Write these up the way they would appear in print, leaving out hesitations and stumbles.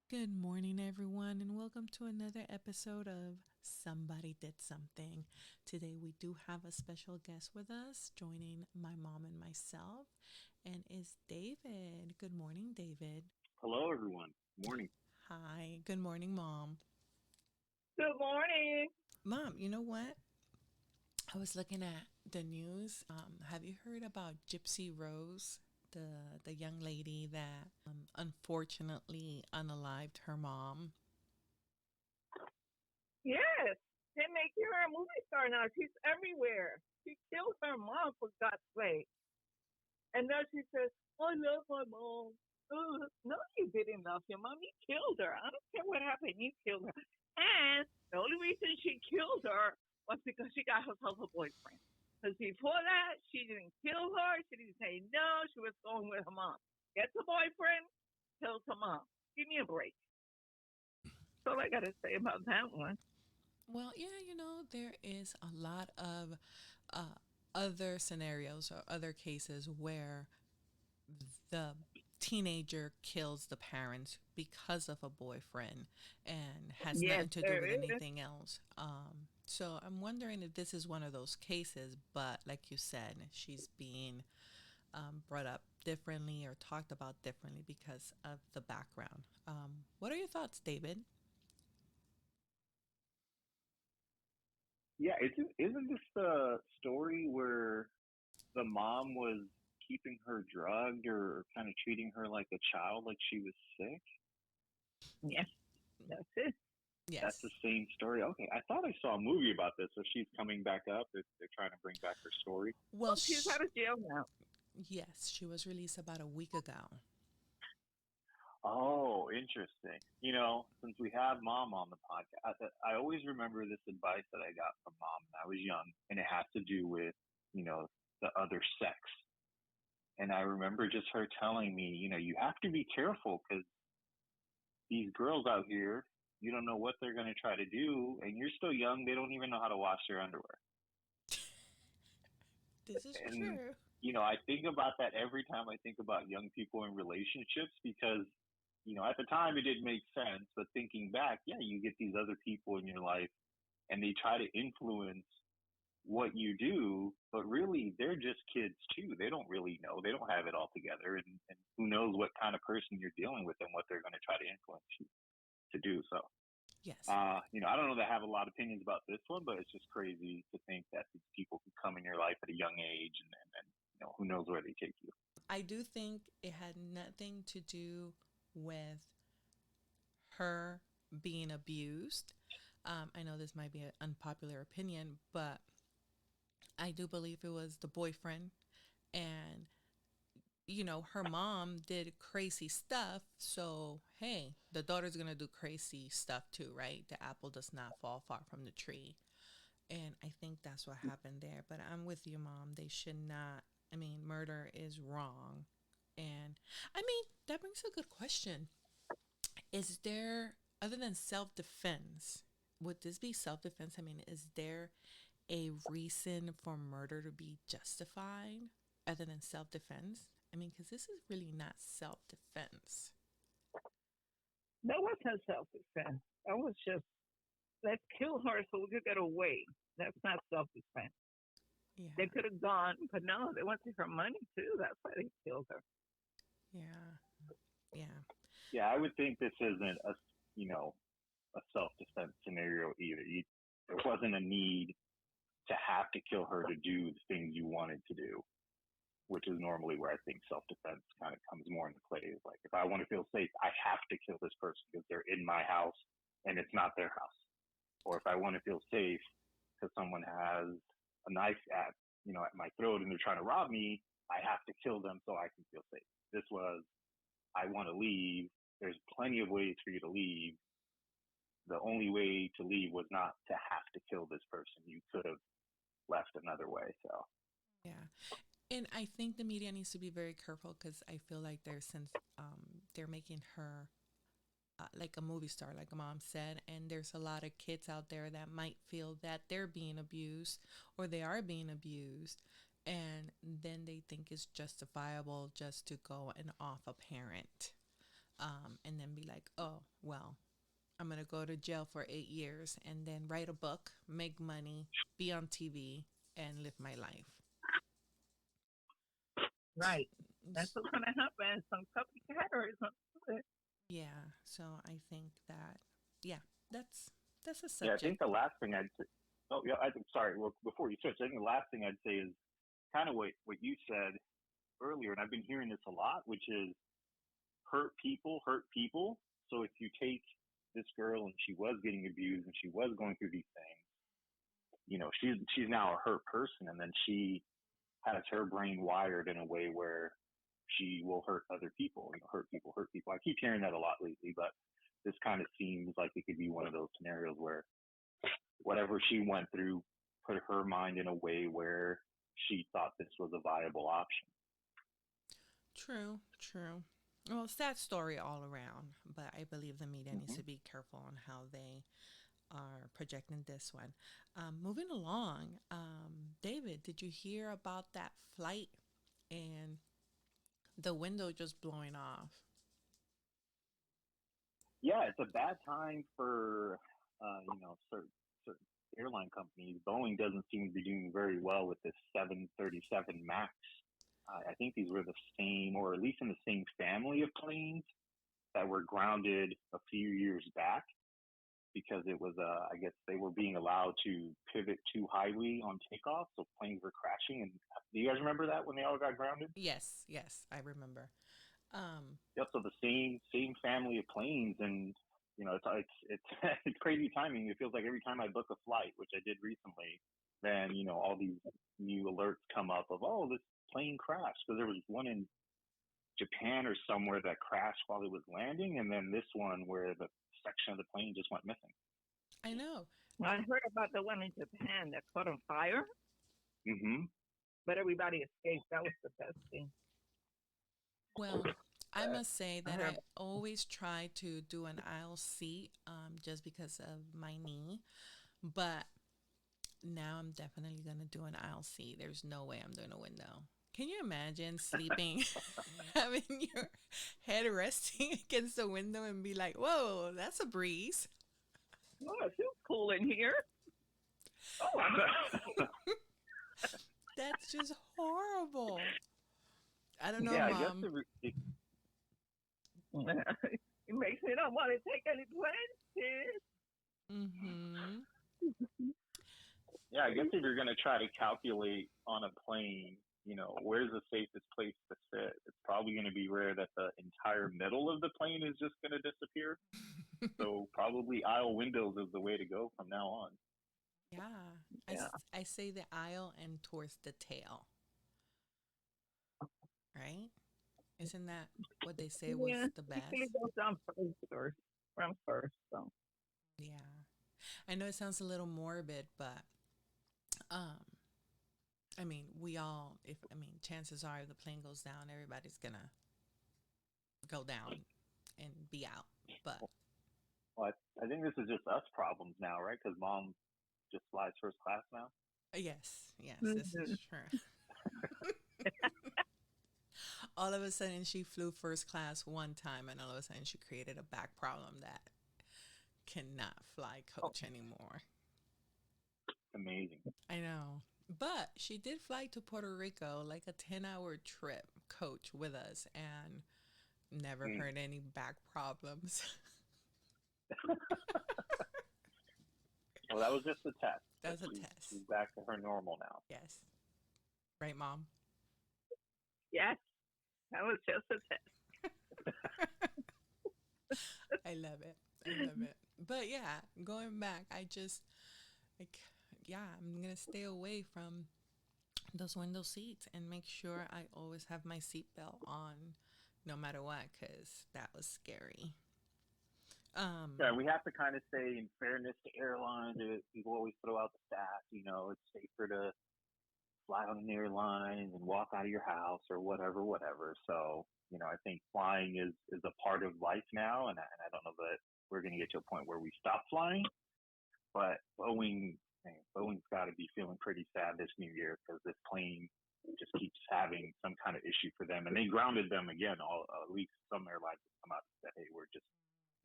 Good morning, everyone, and welcome to another episode of Somebody Did Something. Today, we do have a special guest with us, joining my mom and myself, and is David. Good morning, David. Hello, everyone. Morning. Hi. Good morning, Mom. Good morning. Mom, you know what? I was looking at the news. Have you heard about Gypsy Rose, the young lady that unfortunately unalived her mom? Yes, they're making her a movie star now. She's everywhere. She killed her mom, for God's sake. And now she says, I love my mom. No, you didn't love your mom. You killed her. I don't care what happened. You killed her. And the only reason she killed her was because she got herself a boyfriend. Because before that, she didn't kill her. She didn't say no. She was going with her mom. Gets a boyfriend, kills her mom. Give me a break. That's all I got to say about that one. Well, yeah, there is a lot of uh, other scenarios or other cases where the teenager kills the parents because of a boyfriend and has Yes, nothing to do there with is. anything else. So I'm wondering if this is one of those cases, but like you said, she's being brought up differently or talked about differently because of the background. What are your thoughts, David? Yeah, isn't this the story where the mom was keeping her drugged or kind of treating her like a child, like she was sick? Yes, that's it. That's the Yes. same story. Okay, I thought I saw a movie about this. So she's coming back up. They're trying to bring back her story. Well, Well, she's out of jail now. yes, she was released about a week ago. Oh, interesting. Since we have mom on the podcast, I always remember this advice that I got from mom when I was young, and it has to do with, you know, the other sex. And I remember just her telling me, you have to be careful because these girls out here, you don't know what they're going to try to do. And you're still young. They don't even know how to wash their underwear. This is And, true. I think about that every time I think about young people in relationships because, at the time it didn't make sense. But thinking back, yeah, you get these other people in your life and they try to influence what you do, but really they're just kids too. They don't really know. They don't have it all together, and who knows what kind of person you're dealing with and what they're going to try to influence you to do. So, Yes. I don't know that I have a lot of opinions about this one, but it's just crazy to think that these people can come in your life at a young age, and who knows where they take you. I do think it had nothing to do with her being abused. I know this might be an unpopular opinion, but I do believe it was the boyfriend. And, her mom did crazy stuff. So, hey, the daughter's going to do crazy stuff too, right? The apple does not fall far from the tree. And I think that's what happened there. But I'm with you, Mom. They should not. I mean, murder is wrong. And I mean, that brings a good question. Is there, other than self defense, would this be self defense? I mean, is there a reason for murder to be justified other than self defense? I mean, because this is really not self defense. That wasn't self defense. That was just, let's kill her so we could get away. That's not self defense. Yeah, They could have gone, but no, they wanted her money too. That's why they killed her. yeah, yeah. Yeah, I would think this isn't you know, a self defense scenario either. There wasn't a need to have to kill her to do the things you wanted to do, which is normally where I think self defense kind of comes more into play. Is like if I want to feel safe, I have to kill this person because they're in my house and it's not their house. Or if I want to feel safe because someone has a knife at my throat and they're trying to rob me, I have to kill them so I can feel safe. This was I want to leave. There's plenty of ways for you to leave. The only way to leave was not to have to kill this person. You could have left another way. So Yeah. And I think the media needs to be very careful because I feel like they're making her like a movie star, like mom said, and there's a lot of kids out there that might feel that they're being abused or they are being abused, and then they think it's justifiable just to go and off a parent, and then be like, oh, well, I'm going to go to jail for 8 years and then write a book, make money, be on TV, and live my life. Right. That's what's going to happen. Some copycatters going to do it. Yeah, so I think that, yeah, that's a Yeah, I think subject. the last thing I'd say, oh yeah, I think sorry. Well, before you switch, I think the last thing I'd say is kind of what you said earlier, and I've been hearing this a lot, which is hurt people hurt people. So if you take this girl and she was getting abused and she was going through these things, she's now a hurt person, and then she has her brain wired in a way where she will hurt other people. Hurt people hurt people. I keep hearing that a lot lately, but this kind of seems like it could be one of those scenarios where whatever she went through put her mind in a way where she thought this was a viable option. True, true. Well, sad story all around, but I believe the media needs Mm-hmm. to be careful on how they are projecting this one. Moving along, David, did you hear about that flight and the window just blowing off? Yeah, it's a bad time for certain airline companies. Boeing doesn't seem to be doing very well with this 737 Max. I think these were the same, or at least in the same family of planes that were grounded a few years back because it was, I guess they were being allowed to pivot too highly on takeoff, so planes were crashing. And do you guys remember that when they all got grounded? Yes, yes, I remember. Um, Yep. So the same family of planes, and it's it's crazy timing. It feels like every time I book a flight, which I did recently, then all these new alerts come up of, oh, this plane crashed, because there was one in Japan or somewhere that crashed while it was landing, and then this one where the section of the plane just went missing. I know. I heard about the one in Japan that caught on fire, Hmm. but everybody escaped. That was the best thing. Well, I But must say I that heard I about, always try to do an aisle seat just because of my knee, but now I'm definitely going to do an aisle seat. There's no way I'm doing a window. Can you imagine sleeping, having your head resting against the window and be like, whoa, that's a breeze? oh, it feels cool in here. Oh, That's just horrible. I don't know, Yeah, I guess Mom. it makes me not want to take any chances. Mm-hmm. yeah, I guess if you're gonna try to calculate on a plane, where's the safest place to sit? It's probably gonna be rare that the entire middle of the plane is just gonna disappear. So probably aisle windows is the way to go from now on. Yeah. Yeah. I say the aisle and towards the tail, right? Isn't that what they say was Yeah. the Usually best? goes down first or from first. So Yeah. I know it sounds a little morbid, but um, I mean, chances are if the plane goes down, everybody's gonna go down and be out. But Well, I think this is just us problems now, right? Because mom just flies first class now. yes, yes, this mhm. is true. All of a sudden, she flew first class one time, and all of a sudden, she created a back problem that cannot fly Oh, coach anymore. Amazing. I know. But she did fly to Puerto Rico, like a 10-hour trip, coach with us, and never Mm. heard any back problems. Well, that was just a test, That but was a she's test. back to her normal now. Yes. Right, Mom? yes, that was just a test. I love it. I love it. But yeah, going back, I just, like, yeah, I'm going to stay away from those window seats and make sure I always have my seatbelt on no matter what, because that was scary. Yeah, Um, we have to kind of say, in fairness to airlines, people always throw out the stats. It's safer to fly on an airline and walk out of your house or whatever, whatever. So, I think flying is a part of life now, and I don't know that we're going to get to a point where we stop flying. But Boeing's got to be feeling pretty sad this new year because this plane just keeps having some kind of issue for them, and they grounded them again. At least some airlines have come out and said, "Hey, we're just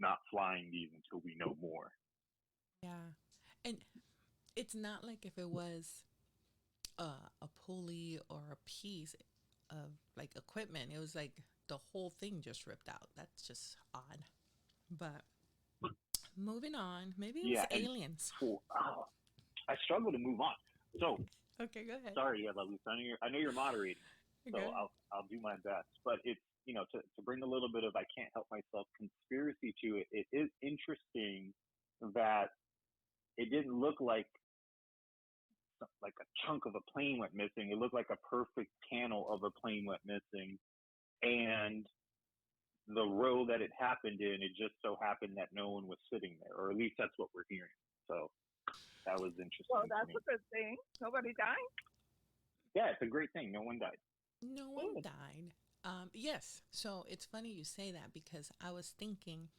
not flying these until we know more. Yeah. And it's not like if it was a pulley or a piece of like equipment. It was like the whole thing just ripped out. That's just odd. But moving on, maybe it was Yeah, and aliens. I struggle to move on. So Okay, go ahead. sorry, Eva, I know you're moderating, Go so ahead. I'll do my best. But it's to bring a little bit of I can't help myself conspiracy to it. It is interesting that it didn't look like a chunk of a plane went missing. It looked like a perfect panel of a plane went missing, and the row that it happened in, it just so happened that no one was sitting there, or at least that's what we're hearing. So that was Well, interesting to that's me. a good thing. Nobody died. Yeah, it's a great thing. No one died. No one Good. died. Yes. So it's funny you say that because I was thinking,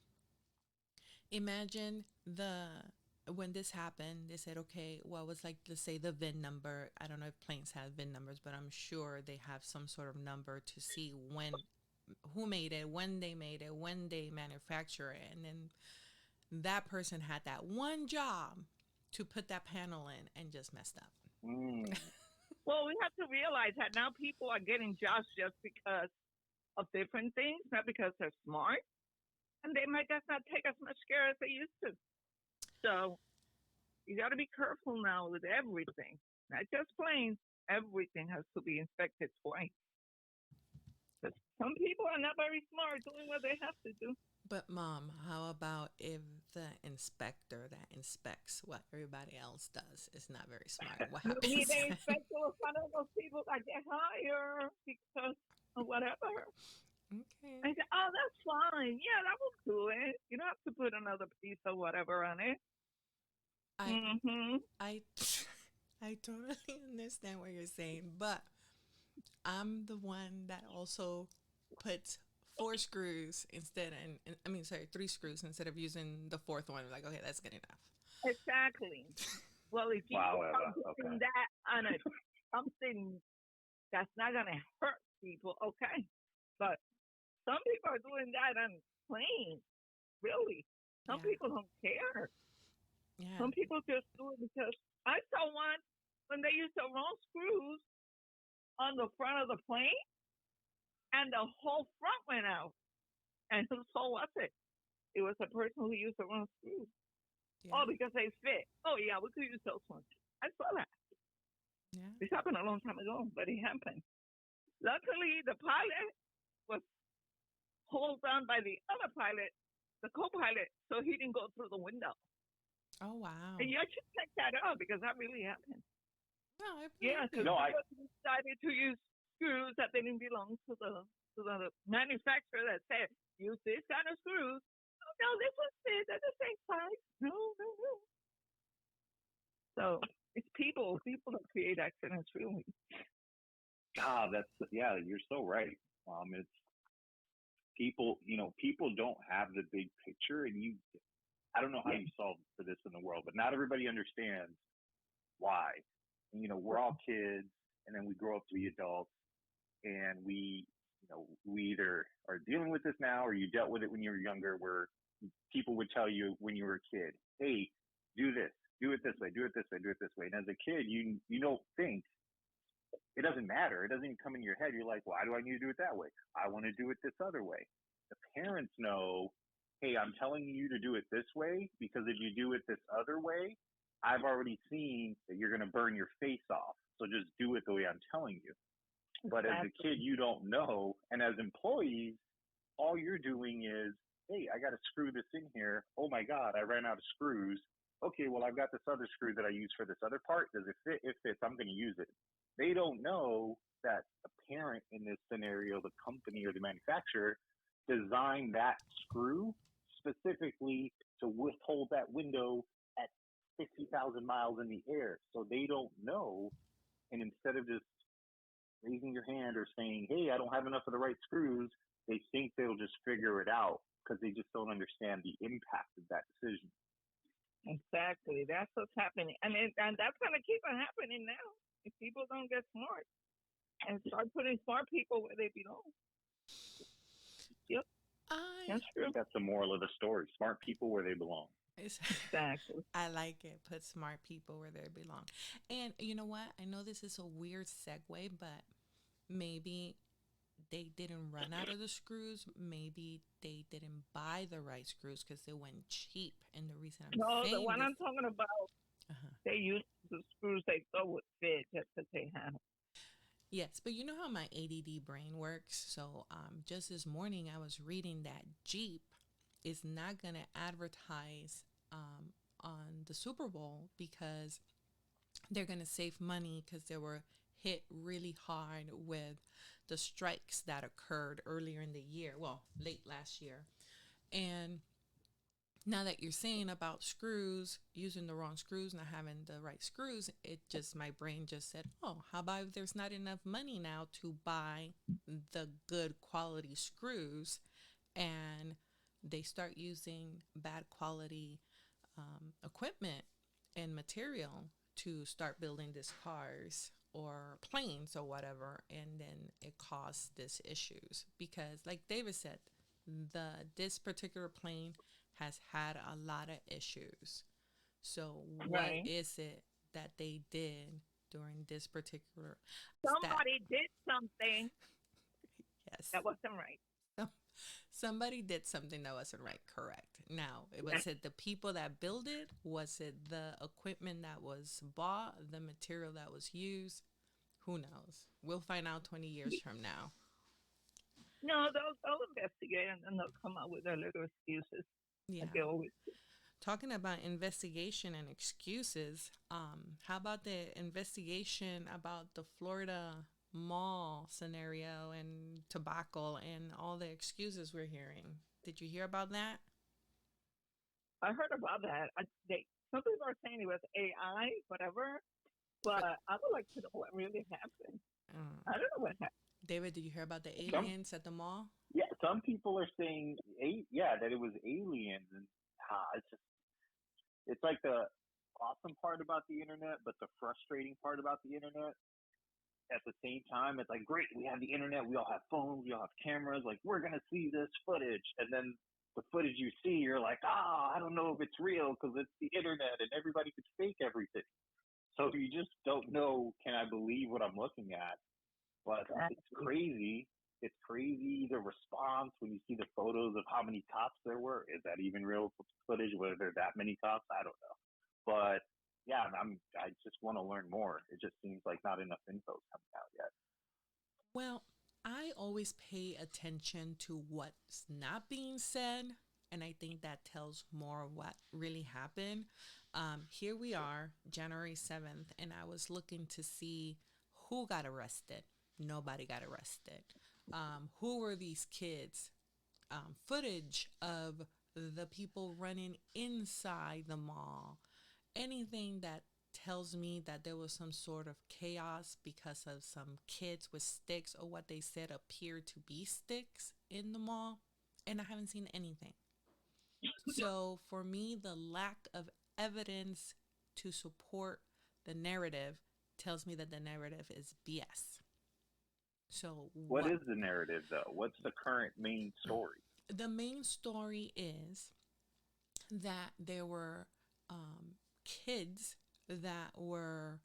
imagine the when this happened, they said, okay, what was like, let's say the VIN number. I don't know if planes have VIN numbers, but I'm sure they have some sort of number to see when, who made it, when they manufacture it. And then that person had that one job to put that panel in and just messed up. Mm. Well, we have to realize that now people are getting jobs just because of different things, not because they're smart, and they might just not take as much care as they used to. So you got to be careful now with everything, not just planes. Everything has to be inspected twice. 'Cause some people are not very smart doing what they have to do. But mom, how about if the inspector that inspects what everybody else does is not very smart? What Maybe happens the then? inspector was one of those people that get hired because of whatever. Okay. I said, oh, that's fine. Yeah, that will do it. You don't have to put another piece of whatever on it. I Mm-hmm. I I totally understand what you're saying, but I'm the one that also puts four screws instead, and I mean, sorry, three screws instead of using the fourth one. Like, okay, that's good enough. Exactly. Well, if you Wow, are Eva. Okay. doing that on a something that's not gonna hurt people, okay. But some people are doing that on planes. Really. Some Yeah, people don't care. yeah. Some people just do it because I saw one when they used the wrong screws on the front of the plane and the whole front went out. And so was it? It was a person who used the wrong screws. Yeah, Oh, because they fit. Oh, yeah, we could use those ones. I saw that. yeah. This happened a long time ago, but it happened. Luckily, the pilot was hold on by the other pilot, the co-pilot, so he didn't go through the window. Oh wow. And you should check that out because that really happened. No, I Yeah, believe because No, you. I somebody decided to use screws that didn't belong to the manufacturer that said use this kind of screws. Oh no, this was fit at the same size. No, no, no. So it's people that create accidents really. that's yeah, you're so right. It's people. People don't have the big picture, and I don't know how Yeah. you solve for this in the world, but not everybody understands why. And, we're all kids, and then we grow up to be adults, and we either are dealing with this now, or you dealt with it when you were younger, where people would tell you when you were a kid, "Hey, do this, do it this way, do it this way, do it this way." And as a kid, you don't think it doesn't matter. It doesn't even come in your head. You're like, why do I need to do it that way? I want to do it this other way. The parents know, hey, I'm telling you to do it this way because if you do it this other way, I've already seen that you're going to burn your face off. So just do it the way I'm telling you. But as a kid, Exactly. you don't know. And as employees, all you're doing is, hey, I got to screw this in here. Oh my God, I ran out of screws. Okay, well, I've got this other screw that I use for this other part. Does it fit? It fits. I'm going to use it. They don't know that the parent in this scenario, the company or the manufacturer, designed that screw specifically to withhold that window at 50,000 miles in the air. So they don't know. And instead of just raising your hand or saying, hey, I don't have enough of the right screws, they think they'll just figure it out because they just don't understand the impact of that decision. Exactly. That's what's happening. And that's gonna keep on happening now if people don't get smart and start putting smart people where they belong. Yep. I That's true. That's the moral of the story. Smart people where they belong. it's, Exactly. I like it. Put smart people where they belong. And you know what? I know this is a weird segue, but maybe they didn't run out of the screws. Maybe they didn't buy the right screws because they went cheap. And the reason I'm No, the saying one this, I'm talking about, uh-huh. they used the screws they thought would fit just because they had 'em. Yes, but you know how my ADD brain works. So just this morning, I was reading that Jeep is not going to advertise on the Super Bowl because they're going to save money because they were hit really hard with the strikes that occurred earlier in the year, well, late last year. And now that you're saying about screws, using the wrong screws, not having the right screws, it just, my brain just said, oh, how about if there's not enough money now to buy the good quality screws and they start using bad quality equipment and material to start building these cars or planes or whatever, and then it caused these issues because, like David said, the this particular plane has had a lot of issues. So what Right. is it that they did during this particular stat? Somebody did something Yes. that wasn't right. Some- Somebody did something that wasn't right, correct. Now, it Yeah. was it the people that built it? Was it the equipment that was bought, the material that was used? Who knows? We'll find out 20 years from now. No, they'll investigate and then they'll come up with their little excuses like Yeah. they always do. Talking about investigation and excuses, how about the investigation about the Florida mall scenario and tobacco and all the excuses we're hearing? Did you hear about that? I heard about that. Some people are saying it was AI, whatever, but For, I would like to know what really happened. uh, I don't know what happened. David, did you hear about the Some aliens at the mall? Yeah, some people are saying yeah that it was aliens, and it's like the awesome part about the internet, but the frustrating part about the internet at the same time. It's like, great, we have the internet, we all have phones, we all have cameras, like we're gonna see this footage, and then the footage you see, you're like, I don't know if it's real because it's the internet and everybody could fake everything. So you just don't know, can I believe what I'm looking at? But it's Exactly. crazy. It's crazy the response when you see the photos of how many cops there were. Is that even real footage? Were there that many cops? I don't know. But yeah, I just want to learn more. It just seems like not enough info coming out yet. Well, I always pay attention to what's not being said, and I think that tells more of what really happened. Here we are, January 7th, and I was looking to see who got arrested. Nobody got arrested. Who were these kids? Footage of the people running inside the mall, anything that tells me that there was some sort of chaos because of some kids with sticks or what they said appeared to be sticks in the mall, and I haven't seen anything. So for me, the lack of evidence to support the narrative tells me that the narrative is BS. So What what is the narrative though? What's the current main story? the main story is that there were kids that were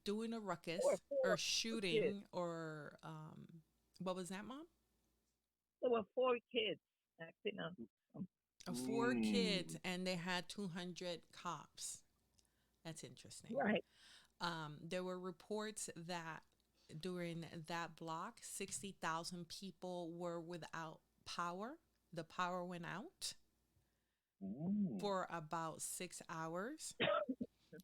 doing a There were ruckus or four kids. shooting or what was that, mom? There were four kids acting up. Four Mm. kids and they had 200 cops. That's interesting. Right. There were reports that during that block, 60,000 people were without power. The power went out Mm. for about 6 hours.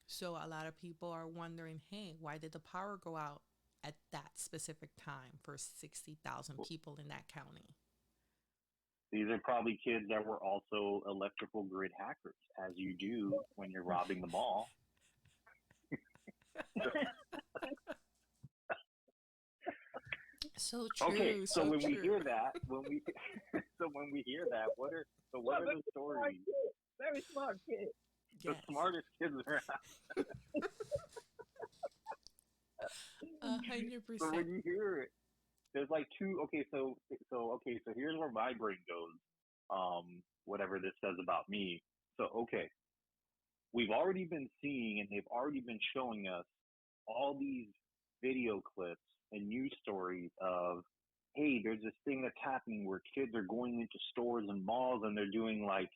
So a lot of people are wondering, hey, why did the power go out at that specific time for 60,000 people in that county? These are probably kids that were also electrical grid hackers, as you do when you're robbing the mall. So Okay, true, so so when we true. hear that, when we hear that, what Well, are very the smart stories? kid. Very smart kid. The Yes, smartest kids around. 100%. So when you hear it, there's like two. So here's where my brain goes. Whatever this says about me. So okay, we've already been seeing and they've already been showing us all these video clips and news stories of, hey, there's this thing that's happening where kids are going into stores and malls and they're doing like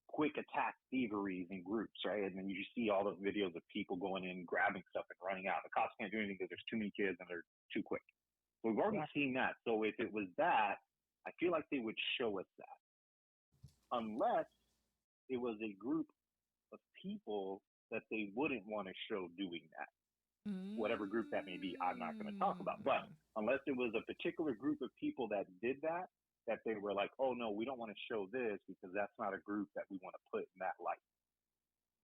quick attack thieveries in groups, right? And then you see all the videos of people going in, grabbing stuff and running out. The cops can't do anything because there's too many kids and they're too quick. So we've already seen that. So if it was that, I feel like they would show us that. Unless it was a group of people that they wouldn't want to show doing that. Whatever group that may be, I'm not going to talk about. But unless it was a particular group of people that did that, that they were like, oh no, we don't want to show this because that's not a group that we want to put in that light.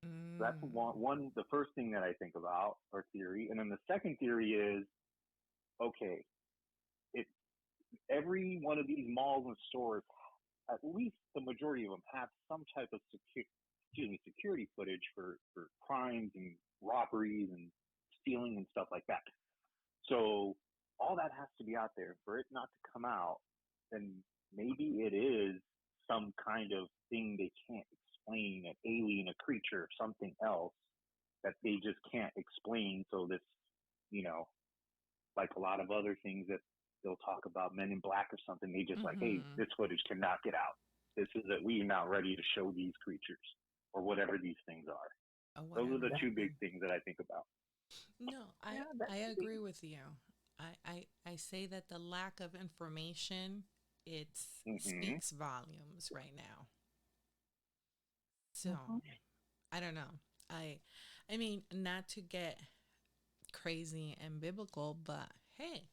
So that's one, the first thing that I think about, or theory. And then the second theory is, okay, if every one of these malls and stores, at least the majority of them have some type of security footage for crimes and robberies and stealing and stuff like that. So all that has to be out there. For it not to come out, then maybe it is some kind of thing they can't explain, an alien, a creature, something else that they just can't explain. So this, like a lot of other things that they'll talk about, Men in Black or something, they just like, hey, this footage cannot get out. This is that we're not ready to show these creatures or whatever these things are. Those are the two big things that I think about. No, I agree with you. I say that the lack of information, it speaks volumes right now. So I don't know. I mean, not to get crazy and biblical, but hey,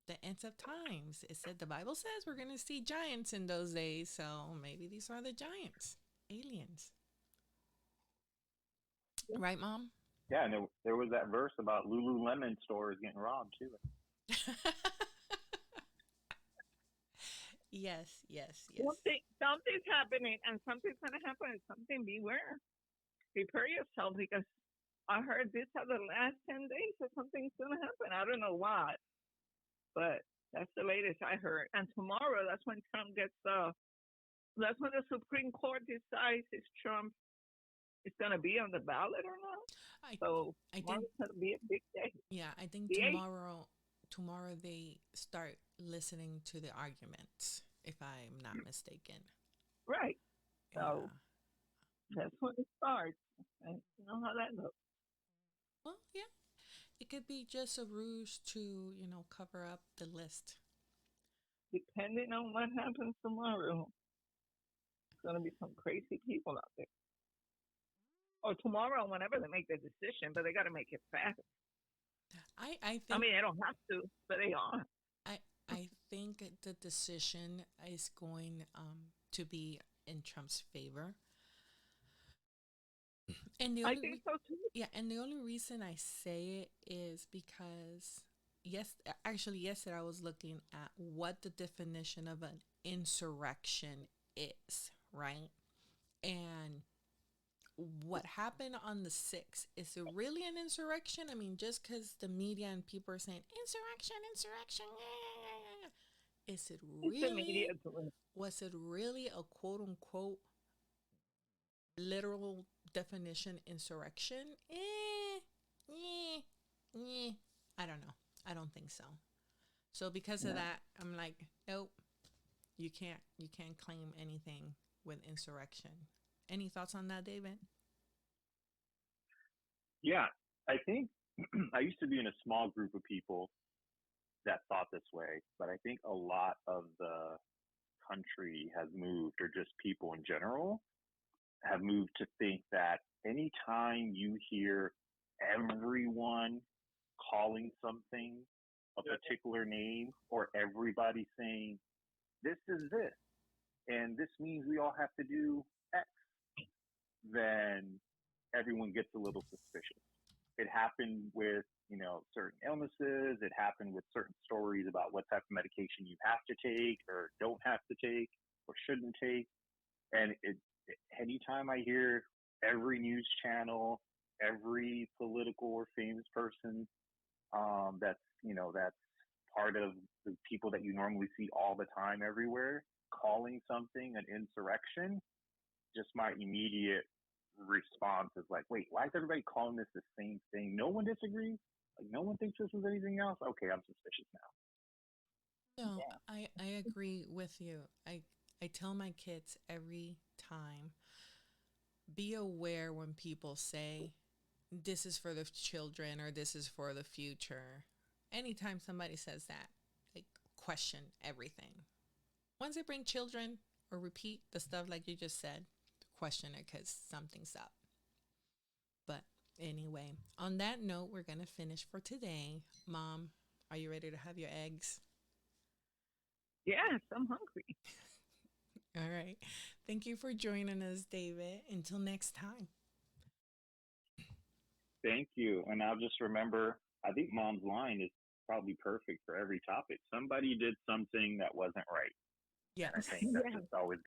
the ends of times. It said the Bible says we're gonna see giants in those days, so maybe these are the giants, aliens. Right, Mom? Yeah, and there was that verse about Lululemon stores getting robbed too. Yes. Something's happening, and something's gonna happen. Something, beware, prepare yourself, because I heard this are the last 10 days that something's gonna happen. I don't know what, but that's the latest I heard. And tomorrow, that's when Trump gets that's when the Supreme Court decides if Trump is gonna be on the ballot or not. I think it's gonna be a big day. Yeah, I think tomorrow they start listening to the arguments, if I'm not mistaken. Right. So that's when it starts. And you know how that goes. Well, yeah. It could be just a ruse to, cover up the list. Depending on what happens tomorrow, it's going to be some crazy people out there. Or tomorrow, whenever they make the decision, but they got to make it fast. I mean, they don't have to, but they are. I think the decision is going to be in Trump's favor. And I think so too. Yeah, and the only reason I say it is because yesterday I was looking at what the definition of an insurrection is, right? And what happened on the 6th, is it really an insurrection? I mean, just because the media and people are saying insurrection, is it really, was it really a quote unquote literal definition insurrection? I don't know. I don't think so. So because of that, I'm like, nope, you can't claim anything with insurrection. Any thoughts on that, David? Yeah, I think I used to be in a small group of people that thought this way, but I think a lot of the country has moved, or just people in general have moved to think that anytime you hear everyone calling something a particular name, or everybody saying, this is this, and this means we all have to do X, then everyone gets a little suspicious. It happened with, certain illnesses. It happened with certain stories about what type of medication you have to take or don't have to take or shouldn't take. And anytime I hear every news channel, every political or famous person that's part of the people that you normally see all the time everywhere, calling something an insurrection, just my immediate response is like, wait, why is everybody calling this the same thing? No one disagrees? Like, no one thinks this is anything else? Okay, I'm suspicious now. No, Yeah. I agree with you. I tell my kids every time, be aware when people say this is for the children or this is for the future. Anytime somebody says that, like, question everything. Once they bring children or repeat the stuff like you just said, question it because something's up. But anyway, on that note, we're going to finish for today. Mom, are you ready to have your eggs? Yes, I'm hungry. All right. Thank you for joining us, David. Until next time. Thank you. And I'll just remember, I think mom's line is probably perfect for every topic. Somebody did something that wasn't right. And I Yes. think that's Yes. just always